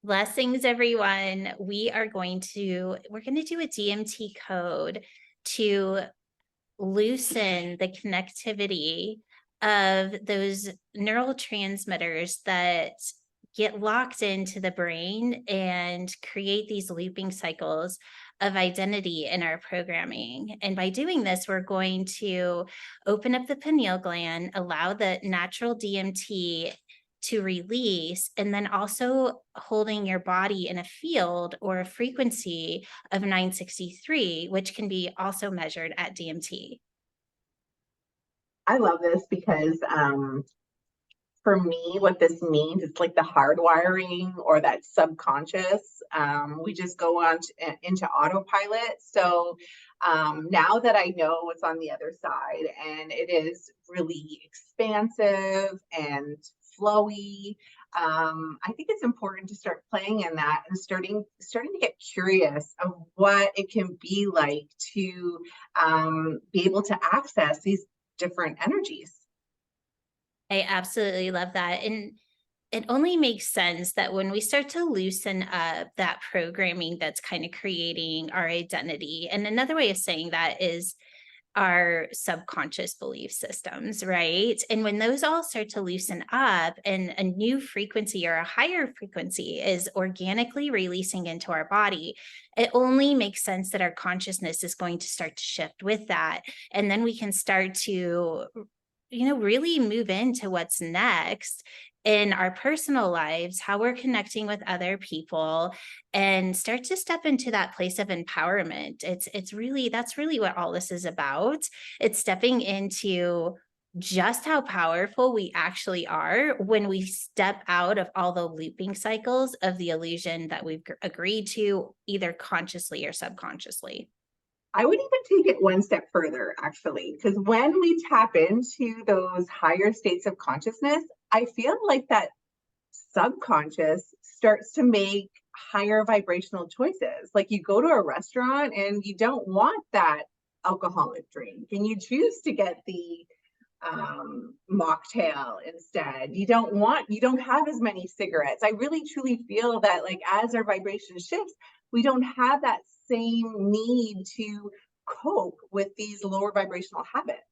Blessings, everyone. We're going to do a DMT code to loosen the connectivity of those neurotransmitters that get locked into the brain and create these looping cycles of identity in our programming. And by doing this, we're going to open up the pineal gland, allow the natural DMT to release, and then also holding your body in a field or a frequency of 963, which can be also measured at DMT. I love this because for me, what this means, it's like the hardwiring or that subconscious. We just go on into autopilot. So now that I know what's on the other side, and it is really expansive and flowy, I think it's important to start playing in that and starting to get curious of what it can be like to be able to access these different energies. I absolutely love that. And it only makes sense that when we start to loosen up that programming that's kind of creating our identity, and another way of saying that is our subconscious belief systems, right? And when those all start to loosen up and a new frequency or a higher frequency is organically releasing into our body, it only makes sense that our consciousness is going to start to shift with that. And then we can start to really move into what's next in our personal lives, how we're connecting with other people, and start to step into that place of empowerment. That's really what all this is about. It's stepping into just how powerful we actually are when we step out of all the looping cycles of the illusion that we've agreed to, either consciously or subconsciously. I would even take it one step further, actually, because when we tap into those higher states of consciousness, I feel like that subconscious starts to make higher vibrational choices. Like you go to a restaurant and you don't want that alcoholic drink, and you choose to get the mocktail instead. You don't have as many cigarettes. I really truly feel that, like, as our vibration shifts, we don't have that same need to cope with these lower vibrational habits.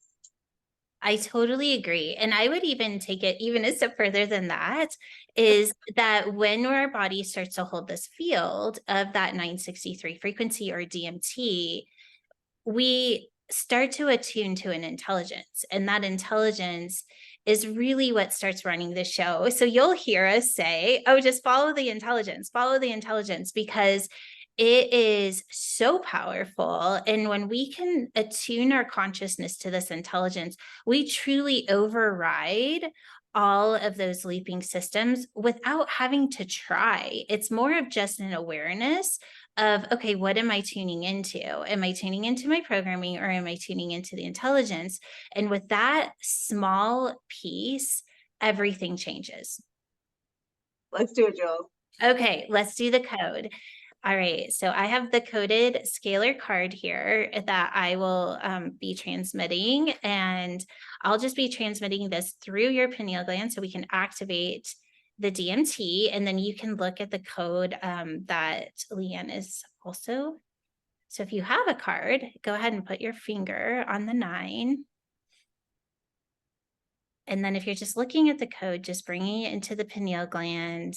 I totally agree. And I would even take it even a step further than that, is that when our body starts to hold this field of that 963 frequency or DMT, we start to attune to an intelligence. And that intelligence is really what starts running the show. So you'll hear us say, oh, just follow the intelligence, because it is so powerful. And when we can attune our consciousness to this intelligence, we truly override all of those leaping systems without having to try. It's more of just an awareness of, okay, what am I tuning into? Am I tuning into my programming, or am I tuning into the intelligence? And with that small piece, everything changes. Let's do it, Jules. Okay, let's do the code. All right, so I have the coded Scalar card here that I will be transmitting, and I'll just be transmitting this through your pineal gland so we can activate the DMT, and then you can look at the code that Liane is also. So if you have a card, go ahead and put your finger on the 9. And then if you're just looking at the code, just bringing it into the pineal gland,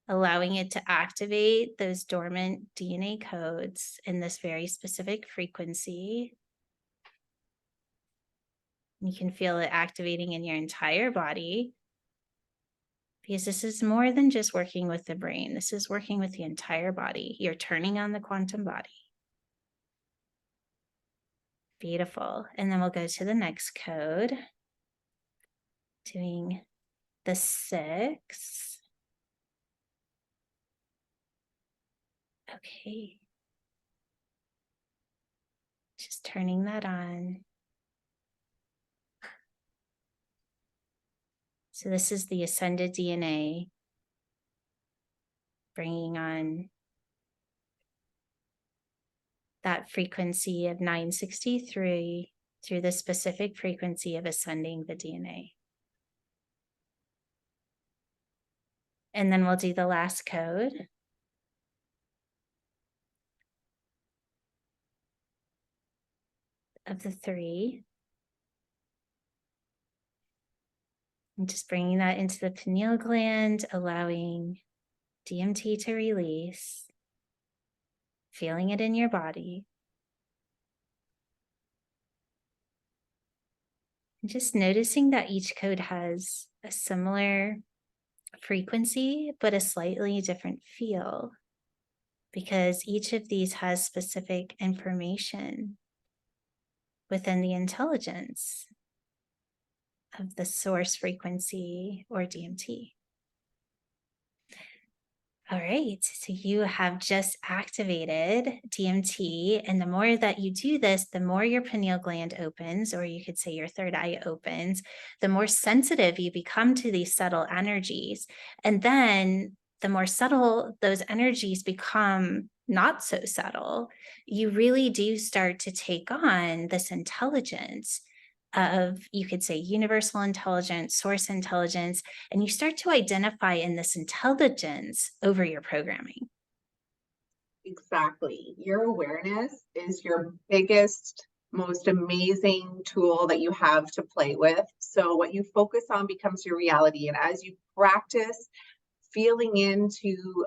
allowing it to activate those dormant DNA codes in this very specific frequency. You can feel it activating in your entire body, because this is more than just working with the brain. This is working with the entire body. You're turning on the quantum body. Beautiful. And then we'll go to the next code, doing the 6. Okay. Just turning that on. So this is the ascended DNA, bringing on that frequency of 963 through the specific frequency of ascending the DNA. And then we'll do the last code. Of the 3. And just bringing that into the pineal gland, allowing DMT to release, feeling it in your body. And just noticing that each code has a similar frequency, but a slightly different feel, because each of these has specific information within the intelligence of the source frequency or DMT. All right, so you have just activated DMT, and the more that you do this, the more your pineal gland opens, or you could say your third eye opens, the more sensitive you become to these subtle energies. And then the more subtle those energies become not so subtle, you really do start to take on this intelligence of, you could say, universal intelligence, source intelligence, and you start to identify in this intelligence over your programming. Exactly. Your awareness is your biggest, most amazing tool that you have to play with. So what you focus on becomes your reality. And as you practice feeling into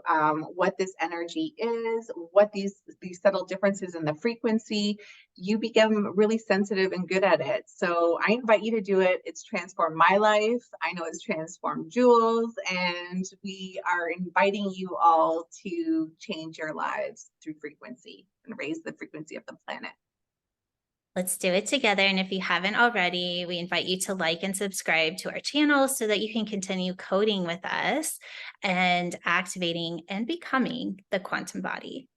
what this energy is, what these subtle differences in the frequency, you become really sensitive and good at it. So I invite you to do it. It's transformed my life. I know it's transformed Jewels, and we are inviting you all to change your lives through frequency and raise the frequency of the planet. Let's do it together. And if you haven't already, we invite you to like and subscribe to our channel so that you can continue coding with us and activating and becoming the quantum body.